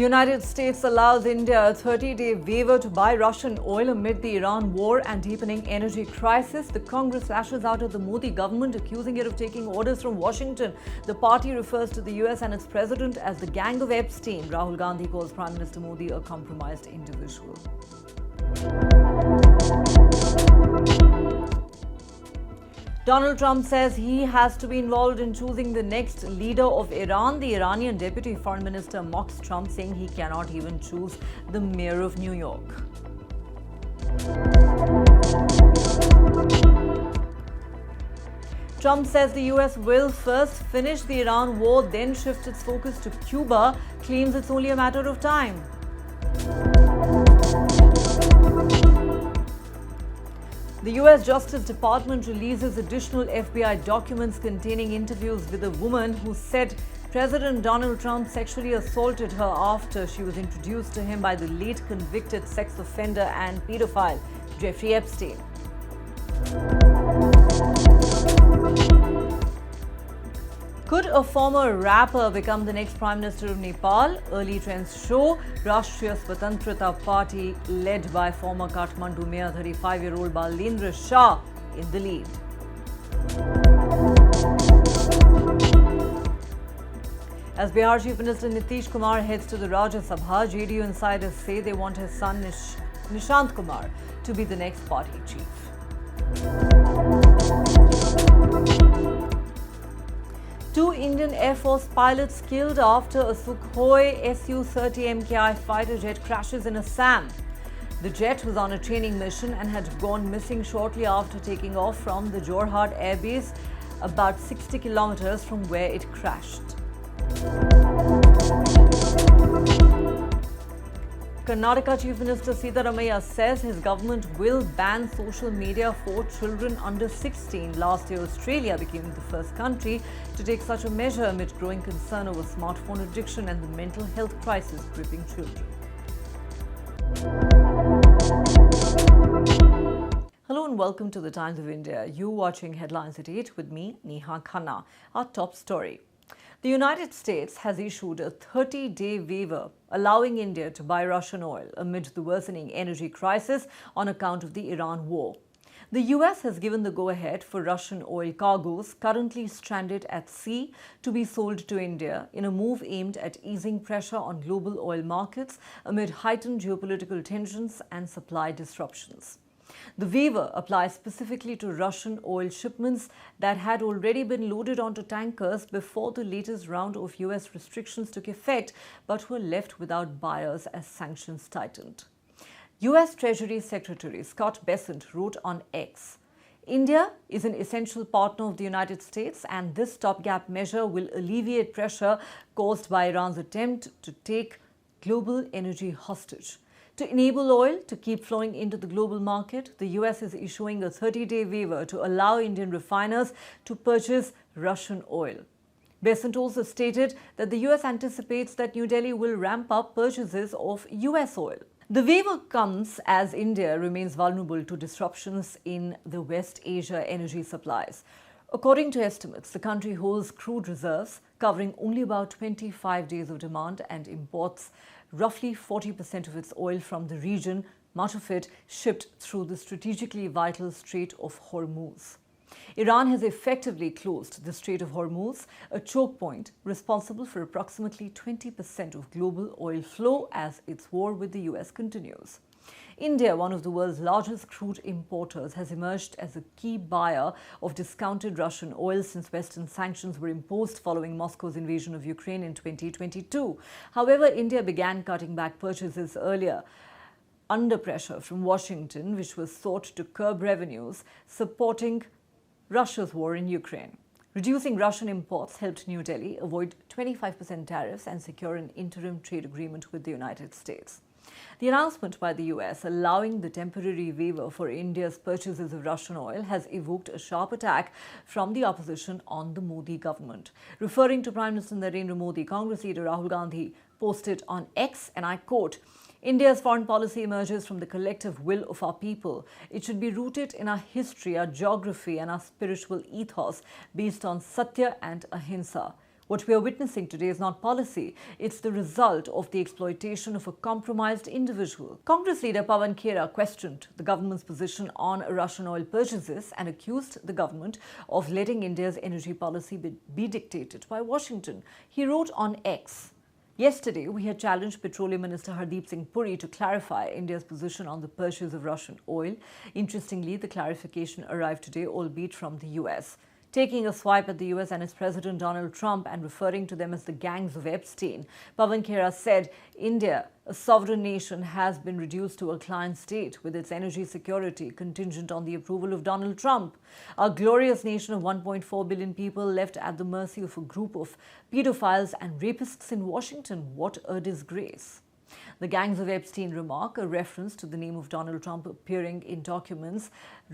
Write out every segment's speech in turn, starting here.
United States allows India a 30-day waiver to buy Russian oil amid the Iran war and deepening energy crisis. The Congress lashes out at the Modi government, accusing it of taking orders from Washington. The party refers to the US and its president as the gang of Epstein. Rahul Gandhi calls Prime Minister Modi a compromised individual. Donald Trump says he has to be involved in choosing the next leader of Iran. The Iranian Deputy Foreign Minister mocks Trump, saying he cannot even choose the mayor of New York. Trump says the US will first finish the Iran war, then shift its focus to Cuba, claims it's only a matter of time. The US Justice Department releases additional FBI documents containing interviews with a woman who said President Donald Trump sexually assaulted her after she was introduced to him by the late convicted sex offender and pedophile Jeffrey Epstein. Could a former rapper become the next Prime Minister of Nepal? Early trends show Rashtriya Swatantrata Party, led by former Kathmandu Mayor 35-year-old Balendra Shah, in the lead. As Bihar Chief Minister Nitish Kumar heads to the Rajya Sabha, JDU insiders say they want his son Nishant Kumar to be the next party chief. Two Indian Air Force pilots killed after a Sukhoi Su-30 MKI fighter jet crashes in Assam. The jet was on a training mission and had gone missing shortly after taking off from the Jorhat Air Base, about 60 kilometers from where it crashed. Karnataka Chief Minister Sitaramayya says his government will ban social media for children under 16. Last year, Australia became the first country to take such a measure amid growing concern over smartphone addiction and the mental health crisis gripping children. Hello and welcome to the Times of India. You're watching Headlines at 8 with me, Neha Khanna. Our top story. The United States has issued a 30-day waiver allowing India to buy Russian oil amid the worsening energy crisis on account of the Iran war. The US has given the go-ahead for Russian oil cargoes currently stranded at sea to be sold to India in a move aimed at easing pressure on global oil markets amid heightened geopolitical tensions and supply disruptions. The waiver applies specifically to Russian oil shipments that had already been loaded onto tankers before the latest round of US restrictions took effect, but were left without buyers as sanctions tightened. US Treasury Secretary Scott Bessent wrote on X, "India is an essential partner of the United States, and this stopgap measure will alleviate pressure caused by Iran's attempt to take global energy hostage. To enable oil to keep flowing into the global market, the US is issuing a 30-day waiver to allow Indian refiners to purchase Russian oil." Bessent also stated that the US anticipates that New Delhi will ramp up purchases of US oil. The waiver comes as India remains vulnerable to disruptions in the West Asia energy supplies. According to estimates, the country holds crude reserves covering only about 25 days of demand and imports roughly 40% of its oil from the region, much of it shipped through the strategically vital Strait of Hormuz. Iran has effectively closed the Strait of Hormuz, a choke point responsible for approximately 20% of global oil flow as its war with the US continues. India, one of the world's largest crude importers, has emerged as a key buyer of discounted Russian oil since Western sanctions were imposed following Moscow's invasion of Ukraine in 2022. However, India began cutting back purchases earlier, under pressure from Washington, which was sought to curb revenues supporting Russia's war in Ukraine. Reducing Russian imports helped New Delhi avoid 25% tariffs and secure an interim trade agreement with the United States. The announcement by the US allowing the temporary waiver for India's purchases of Russian oil has evoked a sharp attack from the opposition on the Modi government. Referring to Prime Minister Narendra Modi, Congress leader Rahul Gandhi posted on X, and I quote, "India's foreign policy emerges from the collective will of our people. It should be rooted in our history, our geography, and our spiritual ethos based on satya and ahimsa. What we are witnessing today is not policy. It's the result of the exploitation of a compromised individual. Congress leader Pawan Khera questioned the government's position on Russian oil purchases and accused the government of letting India's energy policy be dictated by Washington. He wrote on X, "Yesterday, we had challenged Petroleum Minister Hardeep Singh Puri to clarify India's position on the purchase of Russian oil. Interestingly, the clarification arrived today, albeit from the US. Taking a swipe at the US and its President Donald Trump and referring to them as the gangs of Epstein, Pawan Khera said India, a sovereign nation, has been reduced to a client state with its energy security contingent on the approval of Donald Trump. Our glorious nation of 1.4 billion people left at the mercy of a group of pedophiles and rapists in Washington. What a disgrace." The gangs of Epstein remark, a reference to the name of Donald Trump appearing in documents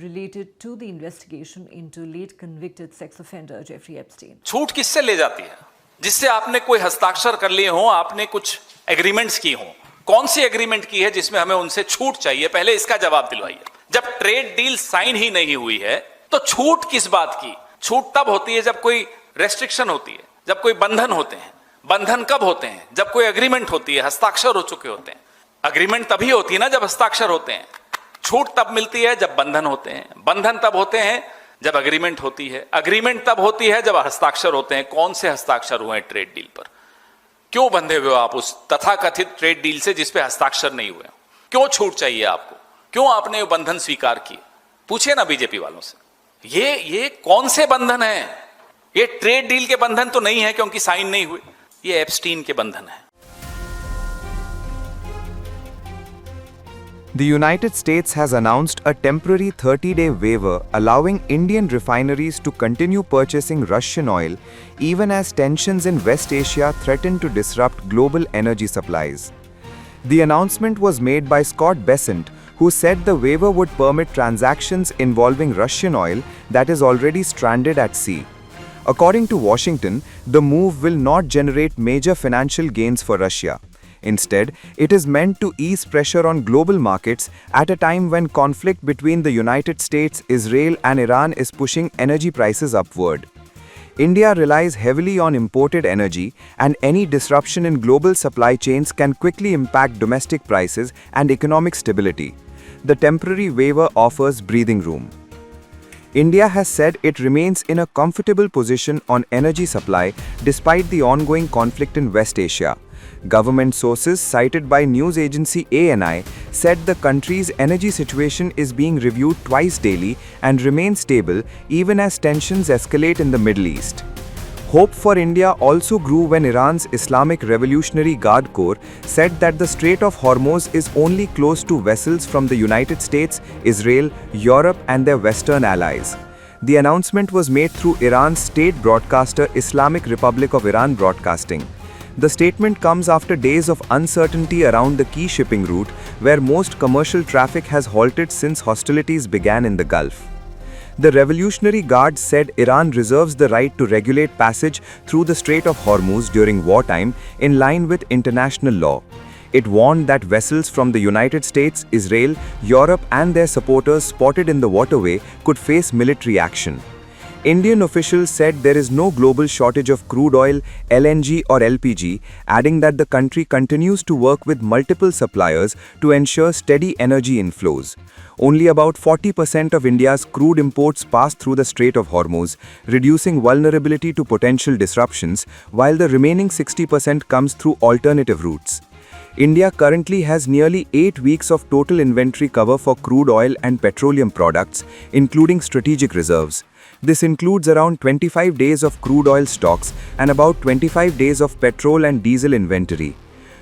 related to the investigation into late convicted sex offender Jeffrey Epstein. छूट किससे ले जाती है? जिससे आपने कोई हस्ताक्षर कर लिए हो, आपने कुछ एग्रीमेंट्स की हो। कौन सी एग्रीमेंट की है जिसमें हमें उनसे छूट चाहिए? पहले इसका जवाब दिलवाइए। जब ट्रेड डील साइन ही नहीं हुई है तो छूट किस बात की? छूट तब होती है जब कोई रेस्ट्रिक्शन होती है, जब कोई बंधन होते हैं। बंधन कब होते हैं? जब कोई एग्रीमेंट होती है, हस्ताक्षर हो चुके होते हैं। एग्रीमेंट तभी होती है ना जब हस्ताक्षर होते हैं। छूट तब मिलती है जब बंधन होते हैं। बंधन तब होते हैं जब एग्रीमेंट होती है। एग्रीमेंट तब होती है जब हस्ताक्षर होते हैं। कौन से हस्ताक्षर हुए हैं ट्रेड डील पर? क्यों बंधे हुए हो आप उस तथाकथित ट्रेड डील से जिस पे हस्ताक्षर नहीं हुए? क्यों छूट चाहिए आपको? क्यों आपने वो बंधन स्वीकार किए? पूछिए ना बीजेपी वालों से। ये कौन से बंधन है? ये ट्रेड डील के बंधन तो नहीं है क्योंकि साइन नहीं हुए। ये एप्स्टीन के बंधन है। The United States has announced a temporary 30-day waiver allowing Indian refineries to continue purchasing Russian oil even as tensions in West Asia threaten to disrupt global energy supplies. The announcement was made by Scott Bessent, who said the waiver would permit transactions involving Russian oil that is already stranded at sea. According to Washington, the move will not generate major financial gains for Russia. Instead, it is meant to ease pressure on global markets at a time when conflict between the United States, Israel, and Iran is pushing energy prices upward. India relies heavily on imported energy, and any disruption in global supply chains can quickly impact domestic prices and economic stability. The temporary waiver offers breathing room. India has said it remains in a comfortable position on energy supply despite the ongoing conflict in West Asia. Government sources cited by news agency ANI said the country's energy situation is being reviewed twice daily and remains stable even as tensions escalate in the Middle East. Hope for India also grew when Iran's Islamic Revolutionary Guard Corps said that the Strait of Hormuz is only closed to vessels from the United States, Israel, Europe, and their Western allies. The announcement was made through Iran's state broadcaster Islamic Republic of Iran Broadcasting. The statement comes after days of uncertainty around the key shipping route, where most commercial traffic has halted since hostilities began in the Gulf. The Revolutionary Guard said Iran reserves the right to regulate passage through the Strait of Hormuz during wartime in line with international law. It warned that vessels from the United States, Israel, Europe, and their supporters spotted in the waterway could face military action. Indian officials said there is no global shortage of crude oil, LNG, or LPG, adding that the country continues to work with multiple suppliers to ensure steady energy inflows. Only about 40% of India's crude imports pass through the Strait of Hormuz, reducing vulnerability to potential disruptions, while the remaining 60% comes through alternative routes. India currently has nearly 8 weeks of total inventory cover for crude oil and petroleum products, including strategic reserves. This includes around 25 days of crude oil stocks and about 25 days of petrol and diesel inventory.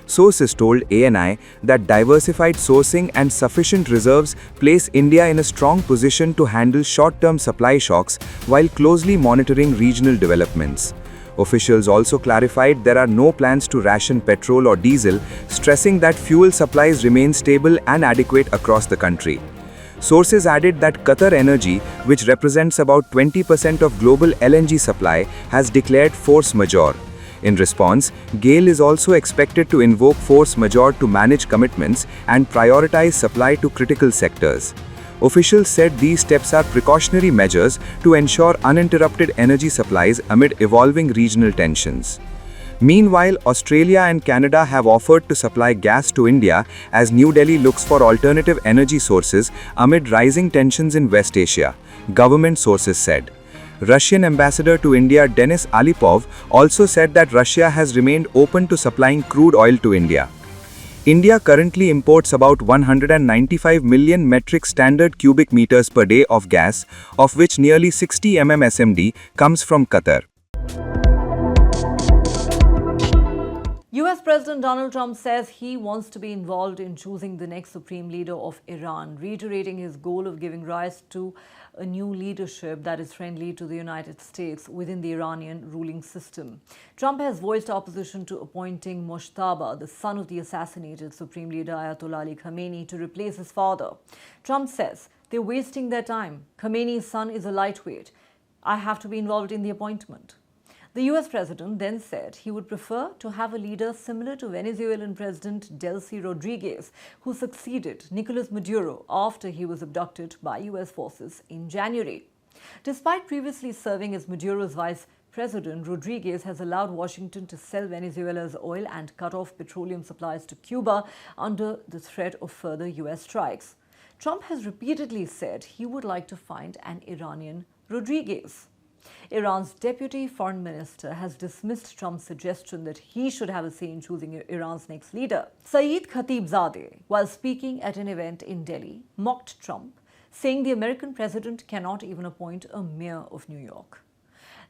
Sources told ANI that diversified sourcing and sufficient reserves place India in a strong position to handle short-term supply shocks while closely monitoring regional developments. Officials also clarified there are no plans to ration petrol or diesel, stressing that fuel supplies remain stable and adequate across the country. Sources added that Qatar Energy, which represents about 20% of global LNG supply, has declared force majeure. In response, GAIL is also expected to invoke force majeure to manage commitments and prioritize supply to critical sectors. Officials said these steps are precautionary measures to ensure uninterrupted energy supplies amid evolving regional tensions. Meanwhile, Australia and Canada have offered to supply gas to India as New Delhi looks for alternative energy sources amid rising tensions in West Asia, government sources said. Russian ambassador to India Denis Alipov also said that Russia has remained open to supplying crude oil to India. India currently imports about 195 million metric standard cubic meters per day of gas, of which nearly 60 SMD comes from Qatar. US President Donald Trump says he wants to be involved in choosing the next supreme leader of Iran, reiterating his goal of giving rise to a new leadership that is friendly to the United States within the Iranian ruling system. Trump has voiced opposition to appointing Moshtaba, the son of the assassinated Supreme Leader Ayatollah Ali Khamenei, to replace his father. Trump says they're wasting their time. Khamenei's son is a lightweight. I have to be involved in the appointment. The US president then said he would prefer to have a leader similar to Venezuelan President Delcy Rodriguez, who succeeded Nicolas Maduro after he was abducted by US forces in January. Despite previously serving as Maduro's vice president, Rodriguez has allowed Washington to sell Venezuela's oil and cut off petroleum supplies to Cuba under the threat of further US strikes. Trump has repeatedly said he would like to find an Iranian Rodriguez. Iran's deputy foreign minister has dismissed Trump's suggestion that he should have a say in choosing Iran's next leader. Saeed Khatibzadeh, while speaking at an event in Delhi, mocked Trump, saying the American president cannot even appoint a mayor of New York.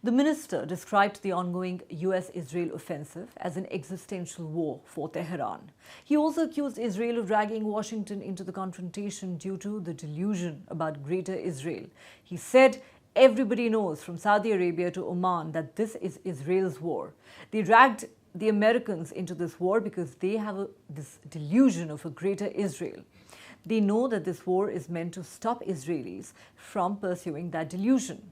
The minister described the ongoing US-Israel offensive as an existential war for Tehran. He also accused Israel of dragging Washington into the confrontation due to the delusion about Greater Israel. He said, everybody knows from Saudi Arabia to Oman that this is Israel's war. They dragged the Americans into this war because they have this delusion of a greater Israel. They know that this war is meant to stop Israelis from pursuing that delusion.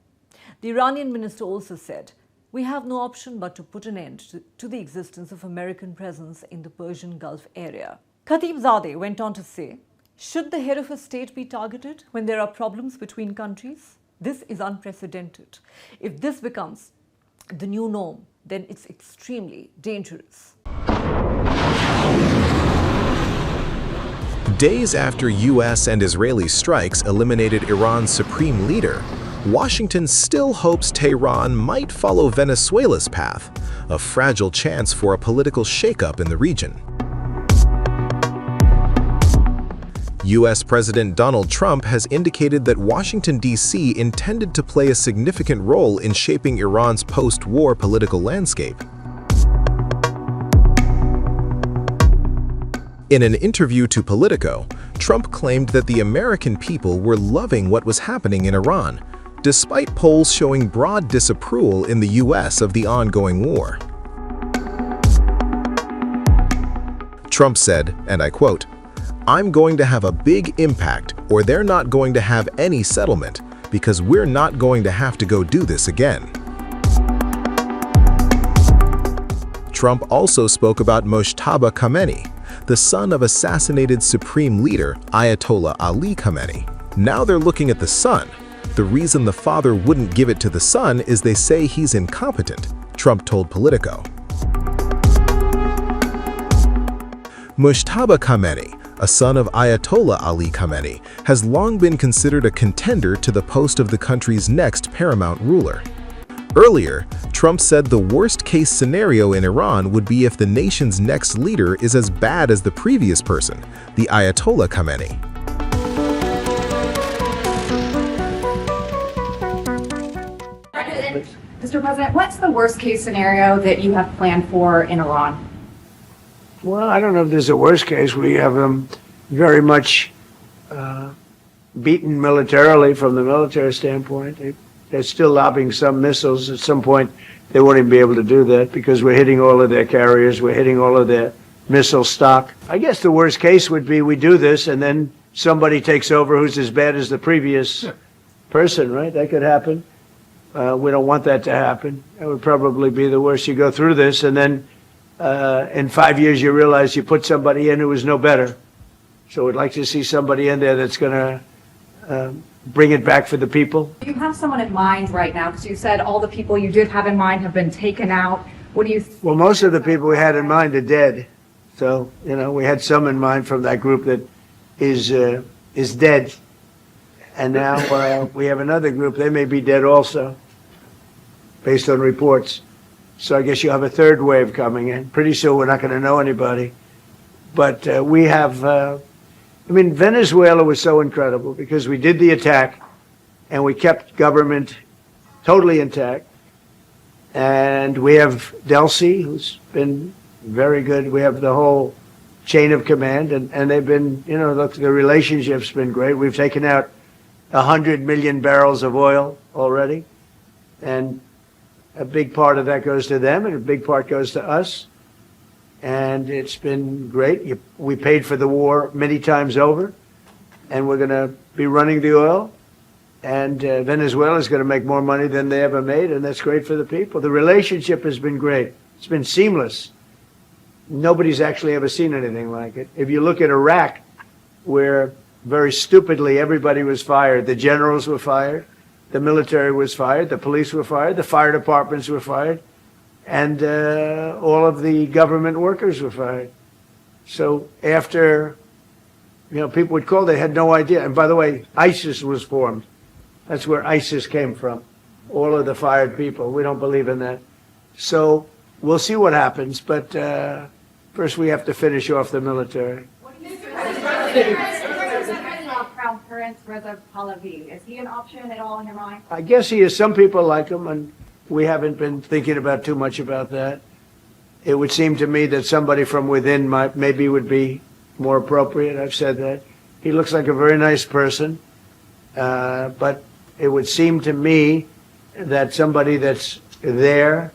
The Iranian minister also said, we have no option but to put an end to the existence of American presence in the Persian Gulf area. Khatibzadeh went on to say, should the head of a state be targeted when there are problems between countries? This is unprecedented. If this becomes the new norm, then it's extremely dangerous. Days after US and Israeli strikes eliminated Iran's supreme leader, Washington still hopes Tehran might follow Venezuela's path, a fragile chance for a political shakeup in the region. US President Donald Trump has indicated that Washington, D.C. intended to play a significant role in shaping Iran's post-war political landscape. In an interview to Politico, Trump claimed that the American people were loving what was happening in Iran, despite polls showing broad disapproval in the US of the ongoing war. Trump said, and I quote, I'm going to have a big impact or they're not going to have any settlement because we're not going to have to go do this again. Trump also spoke about Moshtaba Khamenei, the son of assassinated Supreme Leader Ayatollah Ali Khamenei. Now they're looking at the son. The reason the father wouldn't give it to the son is they say he's incompetent, Trump told Politico. Moshtaba Khamenei, a son of Ayatollah Ali Khamenei, has long been considered a contender to the post of the country's next paramount ruler. Earlier, Trump said the worst-case scenario in Iran would be if the nation's next leader is as bad as the previous person, the Ayatollah Khamenei. Mr. President, what's the worst-case scenario that you have planned for in Iran? Well, I don't know if there's a worst case. We have them very much beaten militarily from the military standpoint. They're still lobbing some missiles. At some point, they won't even be able to do that because we're hitting all of their carriers. We're hitting all of their missile stock. I guess the worst case would be we do this and then somebody takes over who's as bad as the previous person, right? That could happen. We don't want that to happen. That would probably be the worst. You go through this and then in 5 years, you realize you put somebody in who was no better. So we'd like to see somebody in there that's going bring it back for the people. Do you have someone in mind right now? Because you said all the people you did have in mind have been taken out. What do you? Well, most of the people we had in mind are dead. So, we had some in mind from that group that is dead. And now we have another group. They may be dead also, based on reports. So I guess you have a third wave coming in. Pretty soon we're not going to know anybody. But we have, Venezuela was so incredible because we did the attack and we kept government totally intact. And we have Delcy, who's been very good. We have the whole chain of command, and they've been, look, the relationship's been great. We've taken out 100 million barrels of oil already, and a big part of that goes to them, and a big part goes to us. And it's been great. We paid for the war many times over, and we're going to be running the oil. And Venezuela is going to make more money than they ever made, and that's great for the people. The relationship has been great. It's been seamless. Nobody's actually ever seen anything like it. If you look at Iraq, where very stupidly everybody was fired, the generals were fired, the military was fired, the police were fired, the fire departments were fired, and all of the government workers were fired. So after, people would call, they had no idea. And by the way, ISIS was formed. That's where ISIS came from, all of the fired people. We don't believe in that. So we'll see what happens, but first we have to finish off the military. What do you think about Crown Prince Reza Pahlavi? Is he an option at all in your mind? I guess he is. Some people like him, and we haven't been thinking about too much about that. It would seem to me that somebody from within maybe would be more appropriate. I've said that. He looks like a very nice person, but it would seem to me that somebody that's there,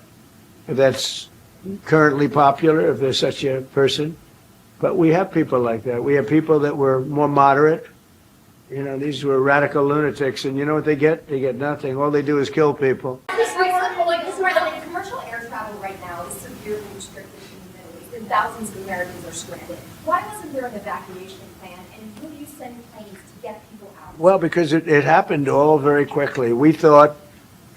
that's currently popular, if there's such a person. But we have people like that. We have people that were more moderate. These were radical lunatics, and you know what they get? They get nothing. All they do is kill people. Commercial air travel right now is severely restricted in the Middle East, and thousands of Americans are stranded. Why wasn't there an evacuation plan, and will you send planes to get people out? Well, because it happened all very quickly. We thought,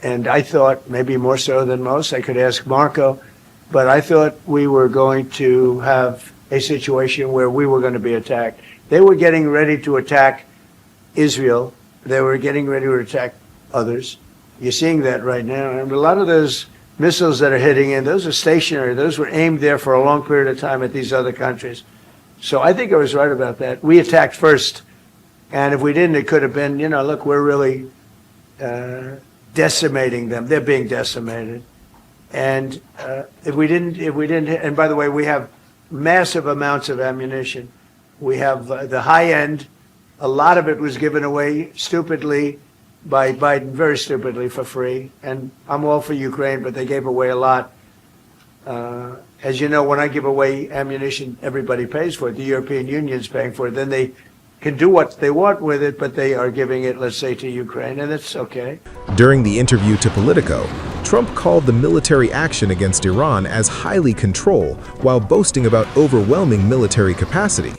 and I thought maybe more so than most, I could ask Marco, but I thought we were going to have a situation where we were going to be attacked. They were getting ready to attack Israel. They were getting ready to attack others. You're seeing that right now. And a lot of those missiles that are hitting in, those are stationary. Those were aimed there for a long period of time at these other countries. So I think I was right about that. We attacked first. And if we didn't, it could have been, look, we're really decimating them. They're being decimated. And if we didn't, and by the way, we have massive amounts of ammunition. We have the high end. A lot of it was given away stupidly by Biden, very stupidly, for free. And I'm all for Ukraine, but they gave away a lot. As you know, when I give away ammunition, everybody pays for it. The European Union's paying for it. Then they can do what they want with it, but they are giving it, let's say, to Ukraine, and it's okay. During the interview to Politico, Trump called the military action against Iran as highly controlled, while boasting about overwhelming military capacity.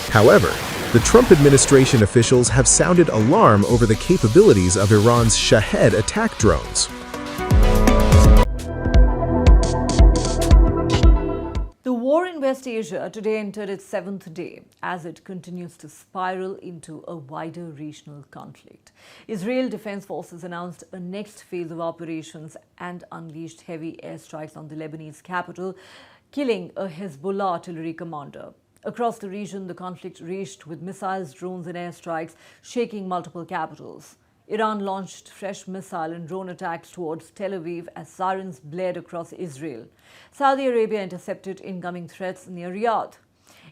However, the Trump administration officials have sounded alarm over the capabilities of Iran's Shahed attack drones. The war in West Asia today entered its 7th day as it continues to spiral into a wider regional conflict. Israel Defense Forces announced a next phase of operations and unleashed heavy airstrikes on the Lebanese capital, killing a Hezbollah artillery commander. Across the region, the conflict raged with missiles, drones and airstrikes, shaking multiple capitals. Iran launched fresh missile and drone attacks towards Tel Aviv as sirens blared across Israel. Saudi Arabia intercepted incoming threats near Riyadh.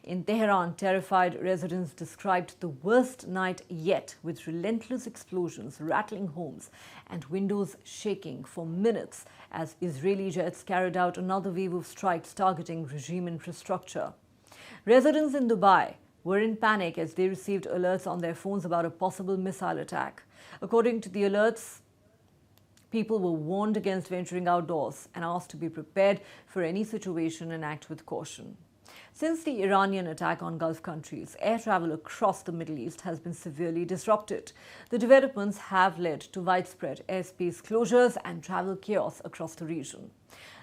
In Tehran, terrified residents described the worst night yet, with relentless explosions rattling homes and windows shaking for minutes as Israeli jets carried out another wave of strikes targeting regime infrastructure. Residents in Dubai were in panic as they received alerts on their phones about a possible missile attack. According to the alerts, people were warned against venturing outdoors and asked to be prepared for any situation and act with caution. Since the Iranian attack on Gulf countries, air travel across the Middle East has been severely disrupted. The developments have led to widespread airspace closures and travel chaos across the region.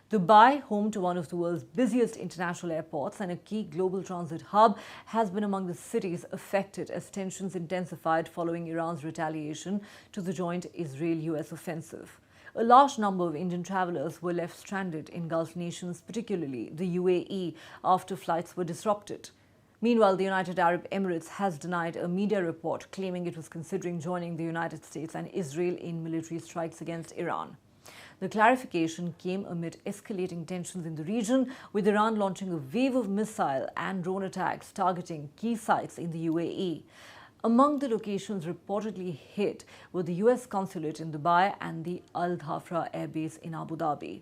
Dubai, home to one of the world's busiest international airports and a key global transit hub, has been among the cities affected as tensions intensified following Iran's retaliation to the joint Israel-US offensive. A large number of Indian travelers were left stranded in Gulf nations, particularly the UAE, after flights were disrupted. Meanwhile, the United Arab Emirates has denied a media report claiming it was considering joining the United States and Israel in military strikes against Iran. The clarification came amid escalating tensions in the region, with Iran launching a wave of missile and drone attacks targeting key sites in the UAE. Among the locations reportedly hit were the US consulate in Dubai and the Al Dhafra Air Base in Abu Dhabi.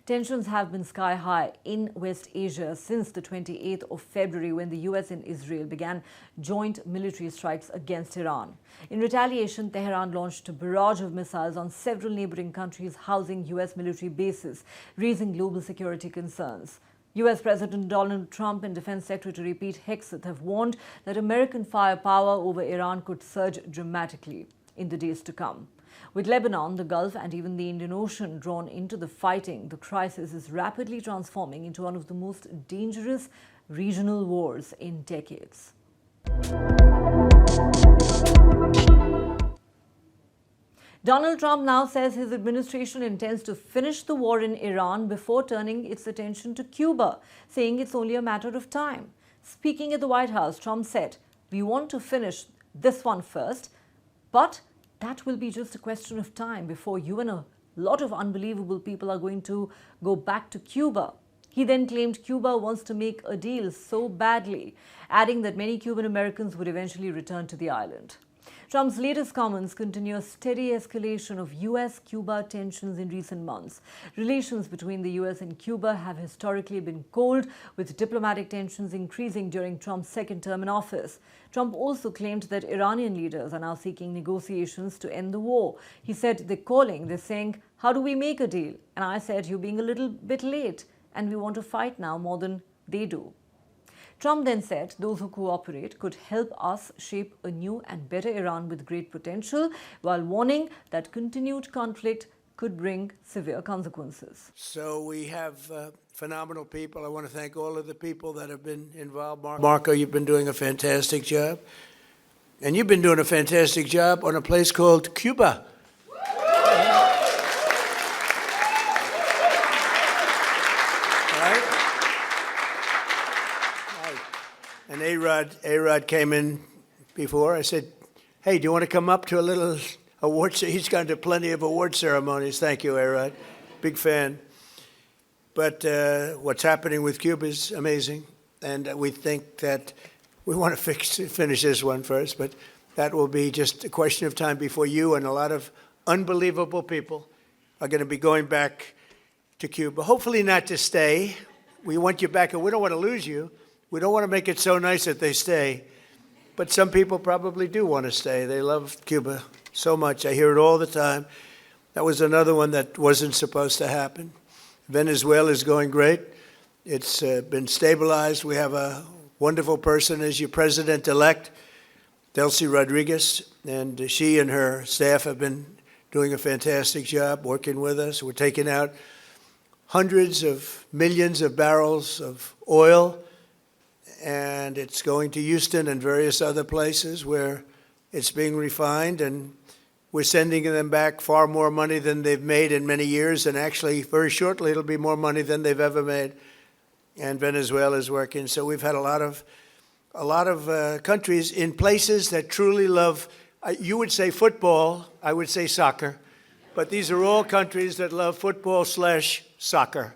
Tensions have been sky high in West Asia since the 28th of February, when the US and Israel began joint military strikes against Iran. In retaliation, Tehran launched a barrage of missiles on several neighboring countries housing US military bases, raising global security concerns. US President Donald Trump and Defense Secretary Pete Hegseth have warned that American firepower over Iran could surge dramatically in the days to come. With Lebanon, the Gulf and even the Indian Ocean drawn into the fighting, the crisis is rapidly transforming into one of the most dangerous regional wars in decades. Donald Trump now says his administration intends to finish the war in Iran before turning its attention to Cuba, saying it's only a matter of time. Speaking at the White House, Trump said, "We want to finish this one first, but that will be just a question of time before you and a lot of unbelievable people are going to go back to Cuba." He then claimed Cuba wants to make a deal so badly, adding that many Cuban Americans would eventually return to the island. Trump's latest comments continue a steady escalation of US-Cuba tensions in recent months. Relations between the US and Cuba have historically been cold, with diplomatic tensions increasing during Trump's second term in office. Trump also claimed that Iranian leaders are now seeking negotiations to end the war. He said they're saying, "How do we make a deal?" And I said, "You're being a little bit late, and we want to fight now more than they do." Trump then said those who cooperate could help us shape a new and better Iran with great potential, while warning that continued conflict could bring severe consequences. So we have phenomenal people. I want to thank all of the people that have been involved. Marco, you've been doing a fantastic job. And you've been doing a fantastic job on a place called Cuba. And A-Rod came in before. I said, "Hey, do you want to come up to a little award?" He's gone to plenty of award ceremonies. Thank you, A-Rod. Big fan. But what's happening with Cuba is amazing. And we think that we want to finish this one first, but that will be just a question of time before you and a lot of unbelievable people are going to be going back to Cuba. Hopefully not to stay. We want you back, and we don't want to lose you. We don't want to make it so nice that they stay, but some people probably do want to stay. They love Cuba so much. I hear it all the time. That was another one that wasn't supposed to happen. Venezuela is going great. It's been stabilized. We have a wonderful person as your president-elect, Delcy Rodriguez, and she and her staff have been doing a fantastic job working with us. We're taking out hundreds of millions of barrels of oil, and it's going to Houston and various other places where it's being refined, and we're sending them back far more money than they've made in many years, and actually very shortly it'll be more money than they've ever made. And Venezuela is working. So we've had a lot of countries in places that truly love, you would say football, I would say soccer, but these are all countries that love football/soccer.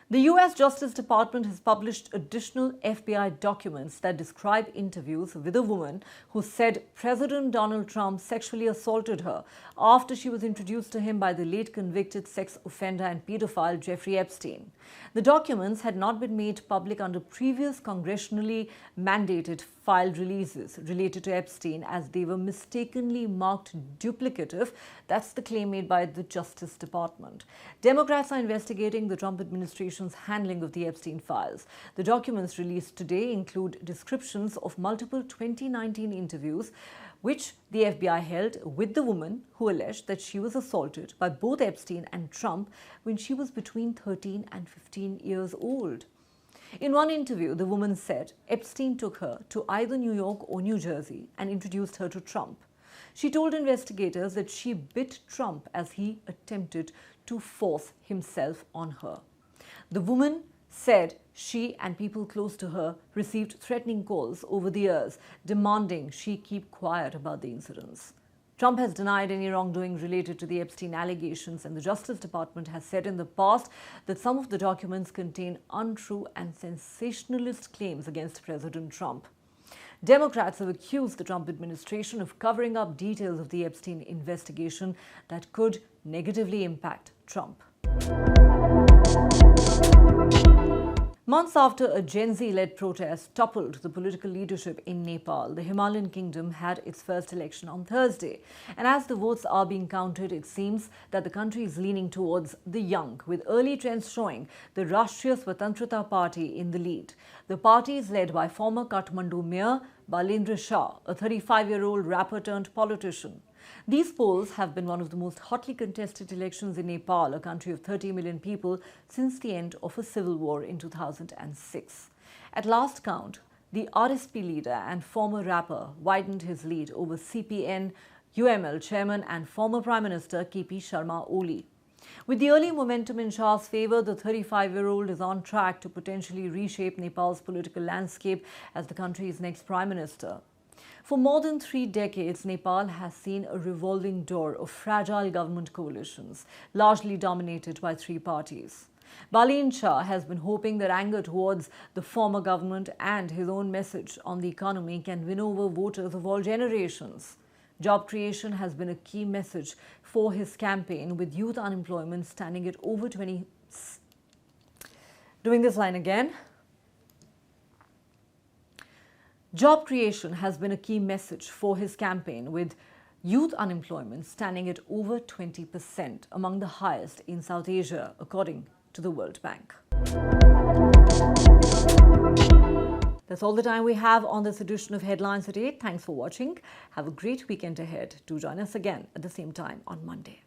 The US Justice Department has published additional FBI documents that describe interviews with a woman who said President Donald Trump sexually assaulted her after she was introduced to him by the late convicted sex offender and pedophile Jeffrey Epstein. The documents had not been made public under previous congressionally mandated filed releases related to Epstein, as they were mistakenly marked duplicative. That's the claim made by the Justice Department. Democrats are investigating the Trump administration's administration's handling of the Epstein files. The documents released today include descriptions of multiple 2019 interviews which the FBI held with the woman who alleged that she was assaulted by both Epstein and Trump when she was between 13 and 15 years old. In one interview, the woman said Epstein took her to either New York or New Jersey and introduced her to Trump. She told investigators that she bit Trump as he attempted to force himself on her. The woman said she and people close to her received threatening calls over the years, demanding she keep quiet about the incidents. Trump has denied any wrongdoing related to the Epstein allegations, and the Justice Department has said in the past that some of the documents contain untrue and sensationalist claims against President Trump. Democrats have accused the Trump administration of covering up details of the Epstein investigation that could negatively impact Trump. Months after a Gen Z-led protest toppled the political leadership in Nepal, the Himalayan kingdom had its first election on Thursday. And as the votes are being counted, it seems that the country is leaning towards the young, with early trends showing the Rashtriya Swatantrata Party in the lead. The party is led by former Kathmandu Mayor Balendra Shah, a 35-year-old rapper turned politician. These polls have been one of the most hotly contested elections in Nepal, a country of 30 million people, since the end of a civil war in 2006. At last count, the RSP leader and former rapper widened his lead over CPN, UML chairman and former Prime Minister KP Sharma Oli. With the early momentum in Shah's favour, the 35-year-old is on track to potentially reshape Nepal's political landscape as the country's next Prime Minister. For more than 3 decades, Nepal has seen a revolving door of fragile government coalitions, largely dominated by 3 parties. Balendra Shah has been hoping that anger towards the former government and his own message on the economy can win over voters of all generations. Job creation has been a key message for his campaign, with youth unemployment standing at over 20. Doing this line again. Job creation has been a key message for his campaign, with youth unemployment standing at over 20%, among the highest in South Asia, according to the World Bank. That's all the time we have on this edition of Headlines at 8. Thanks for watching. Have a great weekend ahead. Do join us again at the same time on Monday.